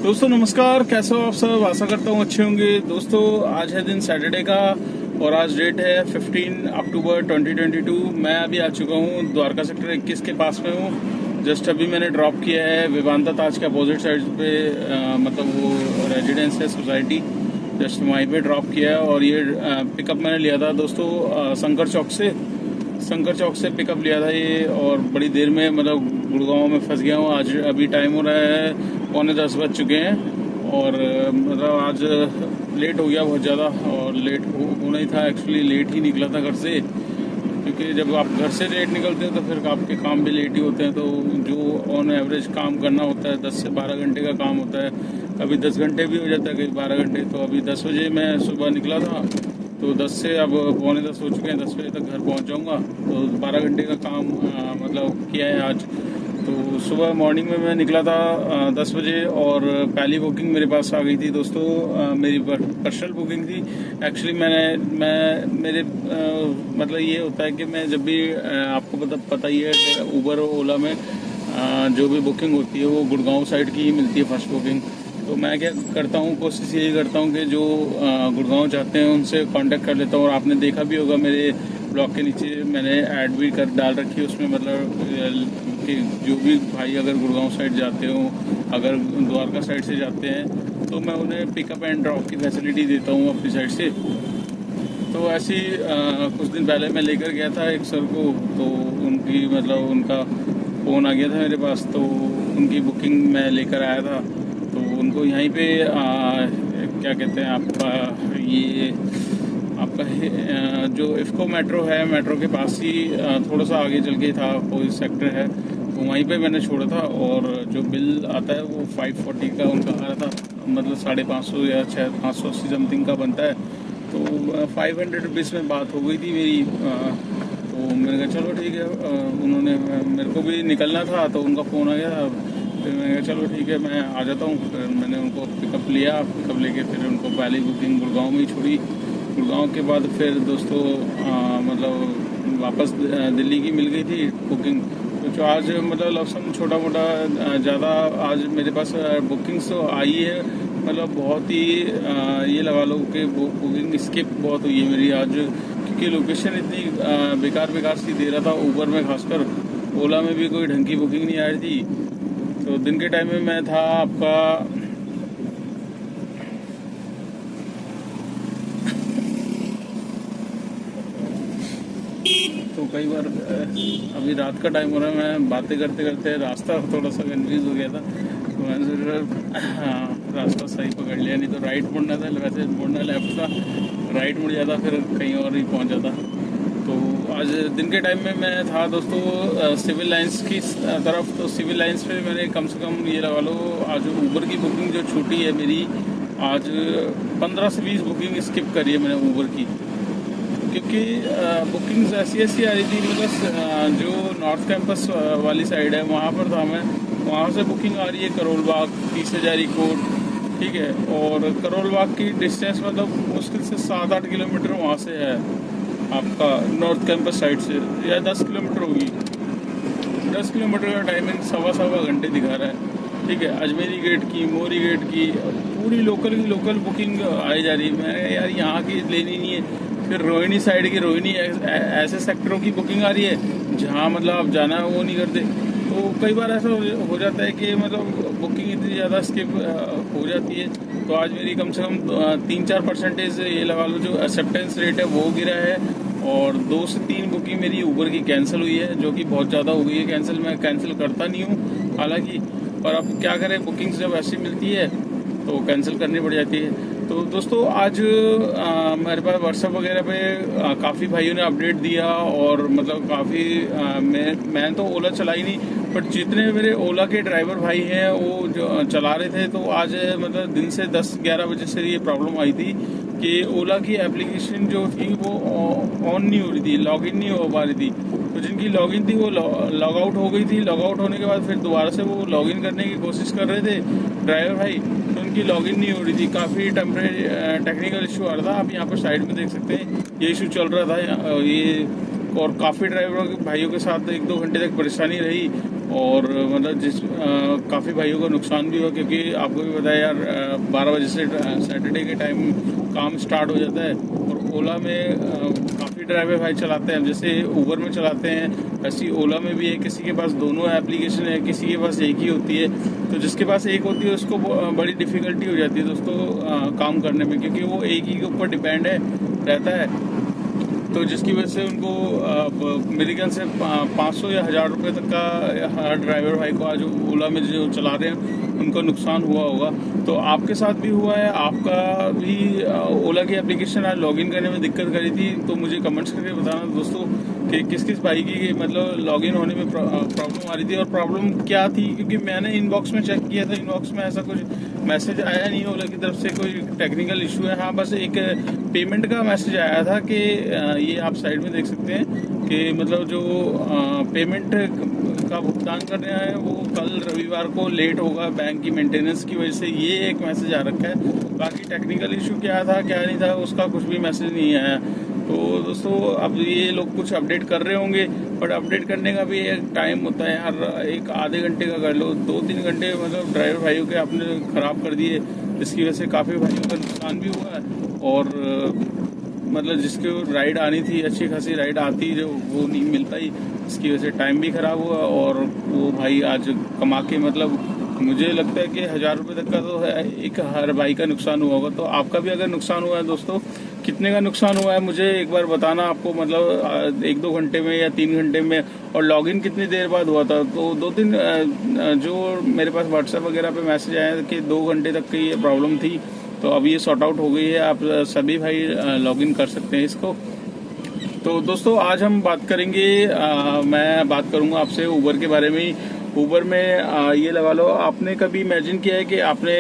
दोस्तों नमस्कार, कैसे हो आप सब। आशा करता हूँ अच्छे होंगे। दोस्तों आज है दिन सैटरडे का और आज डेट है 15 अक्टूबर 2022। मैं अभी आ चुका हूँ द्वारका सेक्टर 21 के पास में हूँ। जस्ट अभी मैंने ड्रॉप किया है विवांता ताज के अपोजिट साइड पे, मतलब वो रेजिडेंस है सोसाइटी, जस्ट वहीं पे ड्रॉप किया है। और ये पिकअप मैंने लिया था दोस्तों शंकर चौक से पिकअप लिया था ये। और बड़ी देर में मतलब गुड़गांव में फंस गया हूँ। आज अभी टाइम हो रहा है 9:45 बज चुके हैं और मतलब आज लेट हो गया बहुत ज़्यादा। और लेट होना ही था, एक्चुअली लेट ही निकला था घर से, क्योंकि जब आप घर से लेट निकलते हैं तो फिर आपके काम भी लेट ही होते हैं। तो जो ऑन एवरेज काम करना होता है 10 से 12 घंटे का काम होता है, कभी 10 घंटे भी हो जाता है, कभी 12 घंटे। तो अभी 10 बजे मैं सुबह निकला था, तो 10 से अब 9:45 हो चुके हैं, 10 बजे तक घर पहुंच जाऊंगा। तो 12 घंटे का काम मतलब किया है आज। तो सुबह मॉर्निंग में मैं निकला था 10 बजे और पहली बुकिंग मेरे पास आ गई थी दोस्तों। मेरी पर्सनल बुकिंग थी एक्चुअली। मेरे मतलब ये होता है कि मैं जब भी आपको पता ही है कि उबर और ओला में जो भी बुकिंग होती है वो गुड़गांव साइड की ही मिलती है फर्स्ट बुकिंग। तो मैं क्या करता हूँ, कोशिश यही करता हूँ कि जो गुड़गांव जाते हैं उनसे कांटेक्ट कर लेता हूँ। और आपने देखा भी होगा मेरे ब्लॉग के नीचे मैंने ऐड भी डाल रखी है उसमें, मतलब कि जो भी भाई अगर गुड़गांव साइड जाते हो, अगर द्वारका साइड से जाते हैं, तो मैं उन्हें पिकअप एंड ड्रॉप की फैसिलिटी देता हूँ अपनी साइड से। तो ऐसी कुछ दिन पहले मैं लेकर गया था एक सर को, तो उनकी मतलब उनका फ़ोन आ गया था मेरे पास, तो उनकी बुकिंग मैं लेकर आया था। तो उनको यहीं पे क्या कहते हैं आपका जो इफ़को मेट्रो है, मेट्रो के पास ही थोड़ा सा आगे चल के था कोई सेक्टर है, तो वहीं पे मैंने छोड़ा था। और जो बिल आता है वो 540 का उनका आ रहा था, मतलब 550 या 580 समथिंग का बनता है। तो 500 रुपीज़ में बात हो गई थी मेरी। तो मैंने कहा चलो ठीक है। उन्होंने मेरे को भी निकलना था तो उनका फ़ोन आ गया था, फिर मैंने कहा चलो ठीक है मैं आ जाता हूँ। फिर मैंने उनको पिकअप लेके फिर उनको पहली बुकिंग गुड़गांव में ही छोड़ी। गुड़गांव के बाद फिर दोस्तों मतलब वापस दिल्ली की मिल गई थी बुकिंग। तो जो आज मतलब लमसम छोटा मोटा ज़्यादा आज मेरे पास बुकिंग्स तो आई है, मतलब बहुत ही ये लगा लो कि बुकिंग स्किप बहुत हुई है मेरी आज, क्योंकि लोकेशन इतनी बेकार सी दे रहा था ऊबर में, खासकर ओला में भी कोई ढंग की बुकिंग नहीं आ रही थी। तो दिन के टाइम में मैं था आपका तो कई बार अभी रात का टाइम हो रहा है, मैं बातें करते करते रास्ता थोड़ा सा कन्फ्यूज हो गया था, तो मैंने सोचा रास्ता सही पकड़ लिया, नहीं तो राइट मुड़ना था, वैसे मुड़ना लेफ्ट था, राइट मुड़ जाता फिर कहीं और ही पहुंच जाता। तो आज दिन के टाइम में मैं था दोस्तों सिविल लाइंस की तरफ। तो सिविल लाइंस पे मैंने कम से कम ये लगा लो आज ऊबर की बुकिंग जो छूटी है मेरी, आज 15 से 20 बुकिंग स्किप करी है मैंने ऊबर की, क्योंकि बुकिंग्स ऐसी आ रही थी। मतलब जो नॉर्थ कैंपस वाली साइड है वहाँ पर था मैं, वहाँ से बुकिंग आ रही है करोल बाग, 30 हज़ारी कोट, ठीक है। और करोल बाग की डिस्टेंस मतलब मुश्किल से 7-8 किलोमीटर वहाँ से है आपका नॉर्थ कैंपस साइड से, या 10 किलोमीटर होगी। 10 किलोमीटर का टाइमिंग सवा घंटे दिखा रहा है, ठीक है। अजमेरी गेट की, मोरी गेट की, पूरी लोकल बुकिंग आई जा रही है। मैं यार यहाँ की लेनी नहीं है। फिर रोहिणी साइड की, रोहिणी ऐसे सेक्टरों की बुकिंग आ रही है जहाँ मतलब आप जाना है वो नहीं करते। तो कई बार ऐसा हो जाता है कि मतलब बुकिंग इतनी ज़्यादा स्किप हो जाती है। तो आज मेरी कम से कम 3-4% ये लगा लो जो एक्सेप्टेंस रेट है वो गिरा है। और 2 से 3 बुकिंग मेरी ऊबर की कैंसिल हुई है, जो कि बहुत ज़्यादा हो गई है कैंसिल। मैं कैंसिल करता नहीं हूँ हालांकि, पर अब क्या करें, बुकिंग्स जब ऐसी मिलती है तो कैंसिल करनी पड़ जाती है। तो दोस्तों आज मेरे पास व्हाट्सएप वगैरह पे काफ़ी भाइयों ने अपडेट दिया, और मतलब काफ़ी मैं तो ओला चला ही नहीं, बट जितने मेरे ओला के ड्राइवर भाई हैं वो जो चला रहे थे, तो आज मतलब दिन से 10-11 बजे से ये प्रॉब्लम आई थी कि ओला की एप्लीकेशन जो थी वो ऑन नहीं हो रही थी, लॉगिन नहीं हो पा रही थी। तो जिनकी लॉगिन थी वो लॉग आउट हो गई थी। लॉग आउट होने के बाद फिर दोबारा से वो लॉगिन करने की कोशिश कर रहे थे ड्राइवर भाई, तो उनकी लॉगिन नहीं हो रही थी। काफ़ी टेक्निकल इशू आ रहा था। आप यहाँ पर साइड में देख सकते हैं ये इशू चल रहा था ये, और काफ़ी ड्राइवरों के भाइयों के साथ 1-2 घंटे तक परेशानी रही। और मतलब काफ़ी भाइयों को नुकसान भी हुआ, क्योंकि आपको भी पता है यार 12 बजे से सैटरडे के टाइम काम स्टार्ट हो जाता है। और ओला में काफ़ी ड्राइवर भाई चलाते हैं, जैसे ऊबर में चलाते हैं वैसे ओला में भी है। किसी के पास दोनों एप्लीकेशन है, किसी के पास एक ही होती है। तो जिसके पास एक होती है उसको बड़ी डिफ़िकल्टी हो जाती है दोस्तों काम करने में, क्योंकि वो एक ही के ऊपर डिपेंड रहता है। तो जिसकी वजह से उनको मेरे ख्याल से 500 या 1000 रुपये तक का हर ड्राइवर भाई को आज ओला में जो चला रहे हैं उनको नुकसान हुआ होगा। तो आपके साथ भी हुआ है? आपका भी ओला की एप्लीकेशन आज लॉगिन करने में दिक्कत करी थी? तो मुझे कमेंट्स करके बताना दोस्तों कि किस किस भाई की मतलब लॉगिन होने में प्रॉब्लम आ रही थी और प्रॉब्लम क्या थी। क्योंकि मैंने इनबॉक्स में चेक किया था, इनबॉक्स में ऐसा कुछ मैसेज आया नहीं ओला की तरफ से कोई टेक्निकल इशू है। हाँ, बस एक पेमेंट का मैसेज आया था कि ये आप साइड में देख सकते हैं कि मतलब जो पेमेंट का भुगतान कर रहे हैं वो कल रविवार को लेट होगा बैंक की मेंटेनेंस की वजह से, ये एक मैसेज आ रखा है। बाकी टेक्निकल इशू क्या था क्या नहीं था उसका कुछ भी मैसेज नहीं आया। तो दोस्तों अब ये लोग कुछ अपडेट कर रहे होंगे, बट अपडेट करने का भी एक टाइम होता है यार। एक आधे घंटे का कर लो, 2-3 घंटे मतलब ड्राइवर भाइयों के आपने ख़राब कर दिए, जिसकी वजह से काफ़ी भाइयों का नुकसान भी हुआ है। और मतलब जिसको राइड आनी थी, अच्छी खासी राइड आती जो वो नहीं मिल पाई, इसकी वजह से टाइम भी ख़राब हुआ। और वो भाई आज कमा के मतलब मुझे लगता है कि 1000 रुपये तक का तो है, एक हर भाई का नुकसान हुआ होगा। तो आपका भी अगर नुकसान हुआ है दोस्तों, कितने का नुकसान हुआ है मुझे एक बार बताना। आपको मतलब 1-2 घंटे में या 3 घंटे में, और लॉगिन कितनी देर बाद हुआ था? तो 2-3 जो मेरे पास व्हाट्सएप वगैरह पे मैसेज आया कि 2 घंटे तक की ये प्रॉब्लम थी। तो अब ये सॉर्ट आउट हो गई है, आप सभी भाई लॉगिन कर सकते हैं इसको। तो दोस्तों आज हम बात करेंगे, मैं बात करूंगा आपसे ऊबर के बारे में ही। ऊबर में ये लगा लो, आपने कभी इमेजिन किया है कि आपने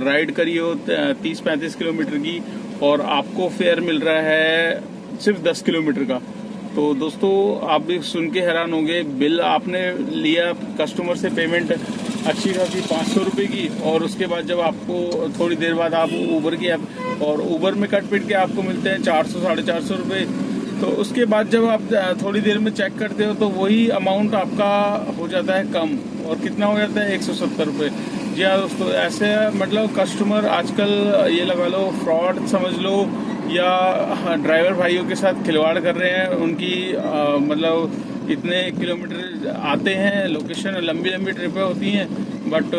राइड करी हो 30-35 किलोमीटर की और आपको फेयर मिल रहा है सिर्फ 10 किलोमीटर का? तो दोस्तों आप भी सुन के हैरान होंगे, बिल आपने लिया कस्टमर से पेमेंट अच्छी खासी 500 रुपये की, और उसके बाद जब आपको थोड़ी देर बाद आप ऊबर की ऐप और ऊबर में कट पिट के आपको मिलते हैं 400-450 रुपये। तो उसके बाद जब आप थोड़ी देर में चेक करते हो तो वही अमाउंट आपका हो जाता है कम, और कितना हो जाता है 170 रुपये। जी हाँ दोस्तों, ऐसे मतलब कस्टमर आजकल ये लगा लो फ्रॉड समझ लो, या ड्राइवर भाइयों के साथ खिलवाड़ कर रहे हैं। उनकी मतलब इतने किलोमीटर आते हैं, लोकेशन लंबी लंबी ट्रिपें होती हैं, बट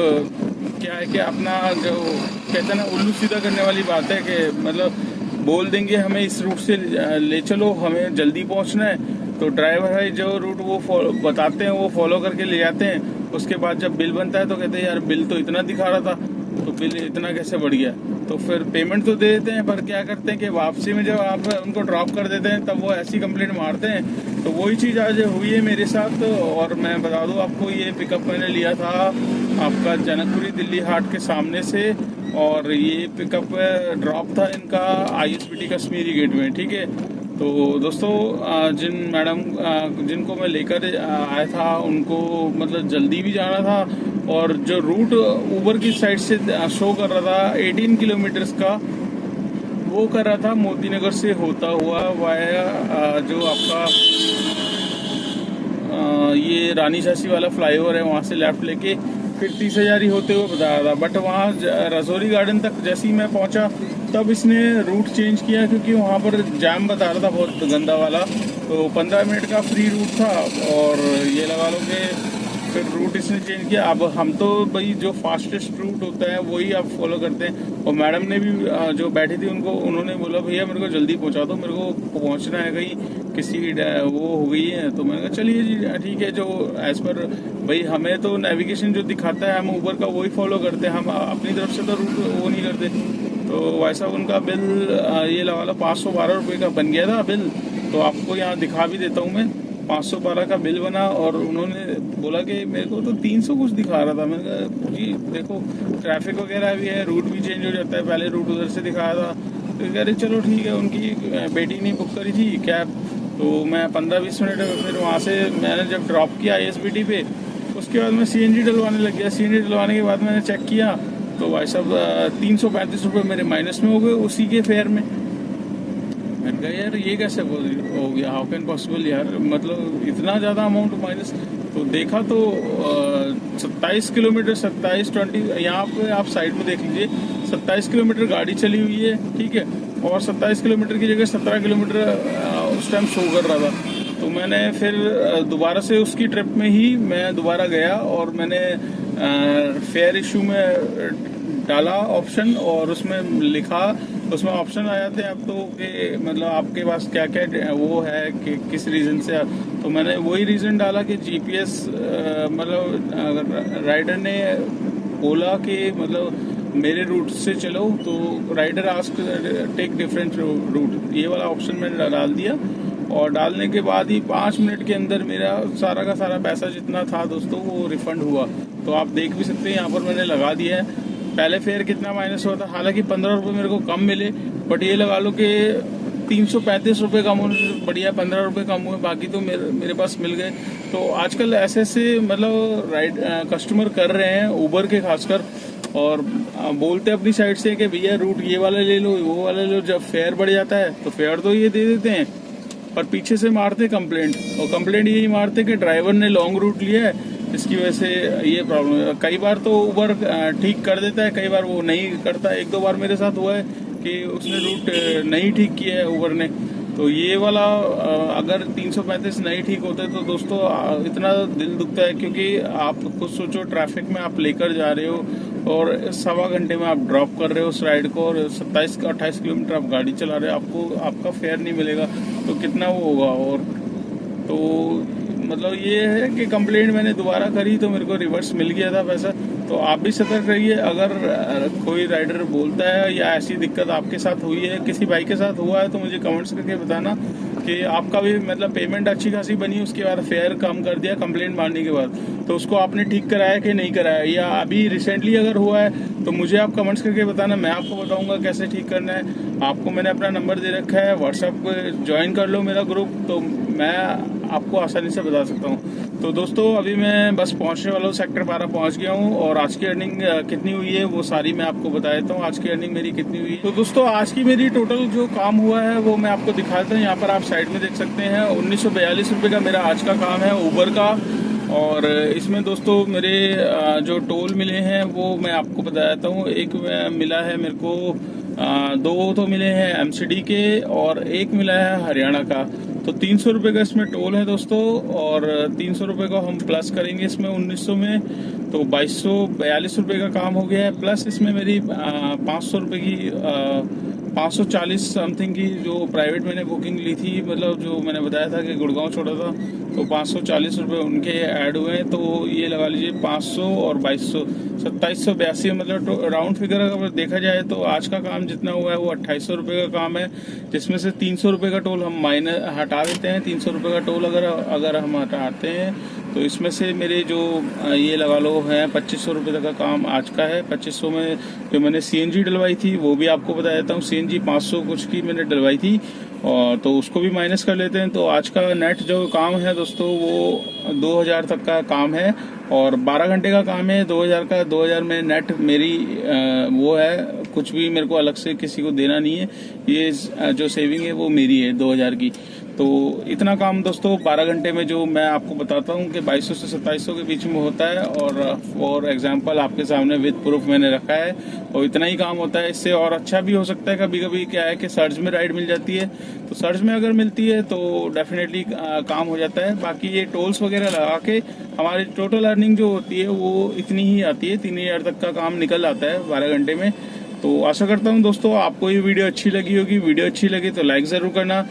क्या है कि अपना जो कहते हैं ना उल्लू सीधा करने वाली बात है कि मतलब बोल देंगे हमें इस रूट से ले चलो, हमें जल्दी पहुंचना है। तो ड्राइवर है जो रूट वो बताते हैं वो फॉलो करके ले जाते हैं। उसके बाद जब बिल बनता है तो कहते हैं यार बिल तो इतना दिखा रहा था, तो बिल इतना कैसे बढ़ गया? तो फिर पेमेंट तो दे देते हैं, पर क्या करते हैं कि वापसी में जब आप उनको ड्रॉप कर देते हैं तब वो ऐसी कंप्लेंट मारते हैं। तो वही चीज़ आज हुई है मेरे साथ। और मैं बता दूं आपको, ये पिकअप मैंने लिया था आपका जनकपुरी दिल्ली हाट के सामने से, और ये पिकअप ड्रॉप था इनका ISBT कश्मीरी गेट में, ठीक है। तो दोस्तों जिनको मैं लेकर आया था उनको मतलब जल्दी भी जाना था, और जो रूट ऊबर की साइड से शो कर रहा था 18 किलोमीटर्स का, वो कर रहा था मोती नगर से होता हुआ वाया जो आपका ये रानी झांसी वाला फ्लाईओवर है वहाँ से लेफ्ट लेके फिर 30,000 ही होते हुए बता रहा था। बट वहाँ रजौरी गार्डन तक जैसे ही मैं पहुँचा तब इसने रूट चेंज किया, क्योंकि वहाँ पर जाम बता रहा था बहुत गंदा वाला। तो 15 मिनट का फ्री रूट था, और ये लगा लो कि फिर रूट इसने चेंज किया। अब हम तो भाई जो फास्टेस्ट रूट होता है वही आप फॉलो करते हैं। और मैडम ने भी जो बैठी थी उन्होंने बोला भैया मेरे को जल्दी पहुंचा दो, मेरे को पहुंचना है कहीं, किसी वो हो गई है। तो मैंने कहा चलिए जी ठीक है, जो एज पर भाई हमें तो नेविगेशन जो दिखाता है हम ऊबर का वही फॉलो करते हैं, हम अपनी तरफ से तो रूट वो नहीं करते। तो वैसा उनका बिल ये लगा लो 512 रुपये का बन गया था बिल। तो आपको यहाँ दिखा भी देता हूँ मैं, 512 का बिल बना। और उन्होंने बोला कि मेरे को तो 300 कुछ दिखा रहा था। मैंने कहा जी देखो ट्रैफिक वगैरह भी है, रूट भी चेंज हो जाता है, पहले रूट उधर से दिखाया था। तो कह रहे चलो ठीक है, उनकी बेटी ने बुक करी थी कैब। तो मैं 15-20 मिनट फिर वहाँ से मैंने जब ड्रॉप किया ISBT पे, उसके बाद मैं CNG डलवाने लग गया। CNG डलवाने के बाद मैंने चेक किया तो भाई साहब 335 रुपये मेरे माइनस में हो गए उसी के फेयर में। मैंने कहा यार ये कैसे हो गया, हाउ कैन पॉसिबल यार, मतलब इतना ज़्यादा अमाउंट माइनस। तो देखा तो 27 किलोमीटर 27-20 यहाँ पे आप साइड में देख लीजिए, 27 किलोमीटर गाड़ी चली हुई है, ठीक है। और 27 किलोमीटर की जगह 17 किलोमीटर उस टाइम शो कर रहा था। तो मैंने फिर दोबारा से उसकी ट्रिप में ही मैं दोबारा गया और मैंने फेयर इशू में डाला ऑप्शन, और उसमें लिखा, उसमें ऑप्शन आ जाते हैं अब तो कि मतलब आपके पास क्या क्या वो है कि किस रीज़न से। तो मैंने वही रीज़न डाला कि जीपीएस, मतलब राइडर ने बोला कि मतलब मेरे रूट से चलो, तो rider ask take different route, ये वाला ऑप्शन मैंने डाल दिया। और डालने के बाद ही 5 मिनट के अंदर मेरा सारा का सारा पैसा जितना था दोस्तों वो रिफंड हुआ। तो आप देख भी सकते हैं यहाँ पर मैंने लगा दिया है। पहले फेयर कितना माइनस हुआ था, हालांकि 15 रुपये मेरे को कम मिले, बट ये लगा लो कि 335 रुपये कम होने से बढ़िया 15 रुपये कम हुए, बाकी तो मेरे पास मिल गए। तो आजकल ऐसे मतलब राइड कस्टमर कर रहे हैं ऊबर के खासकर, और बोलते अपनी साइड से कि भैया रूट ये वाला ले लो वो वाला ले लो। जब फेयर बढ़ जाता है तो फेयर तो ये दे देते हैं, पर पीछे से मारते कंप्लेंट, और कंप्लेंट यही मारते कि ड्राइवर ने लॉन्ग रूट लिया है, इसकी वजह से ये प्रॉब्लम है। कई बार तो ऊबर ठीक कर देता है, कई बार वो नहीं करता। 1-2 बार मेरे साथ हुआ है कि उसने रूट नहीं ठीक किया है ऊबर ने। तो ये वाला अगर 335 नहीं ठीक होते तो दोस्तों इतना दिल दुखता है, क्योंकि आप खुद सोचो ट्रैफिक में आप लेकर जा रहे हो और 1.25 घंटे में आप ड्रॉप कर रहे हो उस राइड को, और 27-28 किलोमीटर आप गाड़ी चला रहे हो, आपका फेयर नहीं मिलेगा तो कितना वो होगा। और तो मतलब ये है कि कंप्लेंट मैंने दोबारा करी तो मेरे को रिवर्स मिल गया था पैसा। तो आप भी सतर्क रहिए, अगर कोई राइडर बोलता है या ऐसी दिक्कत आपके साथ हुई है, किसी भाई के साथ हुआ है, तो मुझे कमेंट्स करके बताना कि आपका भी मतलब पेमेंट अच्छी खासी बनी, उसके बाद फेयर कम कर दिया कंप्लेंट मारने के बाद, तो उसको आपने ठीक कराया कि नहीं कराया, या अभी रिसेंटली अगर हुआ है तो मुझे आप कमेंट्स करके बताना, मैं आपको बताऊंगा कैसे ठीक करना है। आपको मैंने अपना नंबर दे रखा है, व्हाट्सएप पे ज्वाइन कर लो मेरा ग्रुप, तो मैं आपको आसानी से बता सकता हूँ। तो दोस्तों अभी मैं बस पहुँचने वाला हूँ, सेक्टर 12 पहुँच गया हूँ, और आज की अर्निंग कितनी हुई है वो सारी मैं आपको बता देता हूँ। आज की अर्निंग मेरी कितनी हुई है, तो दोस्तों आज की मेरी टोटल जो काम हुआ है वो मैं आपको दिखाता हूँ। यहाँ पर आप साइड में देख सकते हैं 1942 रुपये का मेरा आज का काम है ऊबर का। और इसमें दोस्तों मेरे जो टोल मिले हैं वो मैं आपको बता देता हूँ। एक मिला है मेरे को, 2 तो मिले हैं एमसीडी के, और एक मिला है हरियाणा का। तो 300 रुपये का इसमें टोल है दोस्तों, और 300 रुपये को हम प्लस करेंगे इसमें 1900 में, तो 2242 रुपये का काम हो गया है। प्लस इसमें मेरी 500 रुपये की 540 समथिंग की जो प्राइवेट मैंने बुकिंग ली थी, मतलब जो मैंने बताया था कि गुड़गांव छोड़ा था, तो 540 रुपये उनके ऐड हुए हैं। तो ये लगा लीजिए 500 और 2200 2782, मतलब राउंड फिगर अगर देखा जाए तो आज का काम जितना हुआ है वो 2800 रुपये का काम है, जिसमें से 300 रुपये का टोल हम हटा देते हैं। 300 रुपये का टोल अगर हम हटाते हैं तो इसमें से मेरे जो ये लगा लो है 2500 रुपये तक का काम आज का है। 2500 में जो मैंने सीएनजी डलवाई थी वो भी आपको बता देता हूँ, सीएनजी 500 कुछ की मैंने डलवाई थी, और तो उसको भी माइनस कर लेते हैं। तो आज का नेट जो काम है दोस्तों वो 2000 तक का काम है, और 12 घंटे का काम है 2000 का। 2000 में नेट मेरी वो है, कुछ भी मेरे को अलग से किसी को देना नहीं है, ये जो सेविंग है वो मेरी है 2000 की। तो इतना काम दोस्तों 12 घंटे में जो मैं आपको बताता हूँ कि 2200 से 2700 के बीच में होता है, और फॉर एग्जांपल आपके सामने विद प्रूफ मैंने रखा है, और इतना ही काम होता है। इससे और अच्छा भी हो सकता है। कभी कभी क्या है कि सर्च में राइड मिल जाती है, तो सर्च में अगर मिलती है तो डेफिनेटली काम हो जाता है। बाकी ये टोल्स वगैरह लगा के हमारी टोटल अर्निंग जो होती है वो इतनी ही आती है, 3000 तक का काम निकल आता है 12 घंटे में। तो आशा करता हूँ दोस्तों आपको ये वीडियो अच्छी लगी होगी। वीडियो अच्छी लगी तो लाइक ज़रूर करना,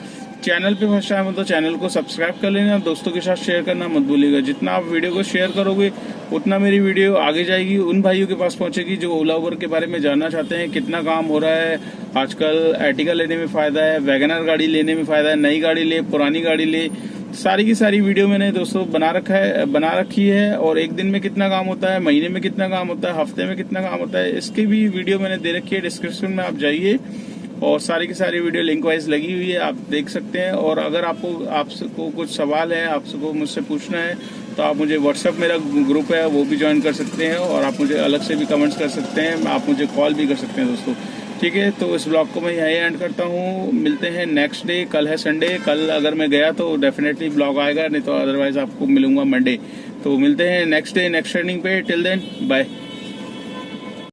चैनल पे फर्स्ट टाइम हो तो चैनल को सब्सक्राइब कर लेना, दोस्तों के साथ शेयर करना मत भूलिएगा। जितना आप वीडियो को शेयर करोगे उतना मेरी वीडियो आगे जाएगी, उन भाइयों के पास पहुंचेगी जो ओला उबर के बारे में जानना चाहते हैं, कितना काम हो रहा है आजकल, एर्टिगा लेने में फ़ायदा है, वैगनर गाड़ी लेने में फ़ायदा है, नई गाड़ी ले पुरानी गाड़ी ले, सारी की सारी वीडियो मैंने दोस्तों बना रखी है। और एक दिन में कितना काम होता है, महीने में कितना काम होता है, हफ्ते में कितना काम होता है, इसकी भी वीडियो मैंने दे रखी है। डिस्क्रिप्शन में आप जाइए और सारी की सारी वीडियो लिंक वाइज लगी हुई है, आप देख सकते हैं। और अगर आपको कुछ सवाल है, आपको मुझसे पूछना है, तो आप मुझे व्हाट्सएप मेरा ग्रुप है वो भी ज्वाइन कर सकते हैं, और आप मुझे अलग से भी कमेंट्स कर सकते हैं, आप मुझे कॉल भी कर सकते हैं दोस्तों। ठीक है, तो इस ब्लॉग को मैं यहीं एंड करता हूँ। मिलते हैं नेक्स्ट डे, कल है संडे, कल अगर मैं गया तो डेफिनेटली ब्लॉग आएगा, नहीं तो अदरवाइज आपको मिलूंगा मंडे। तो मिलते हैं नेक्स्ट डे नेक्स्ट टर्निंग पे। Till then bye.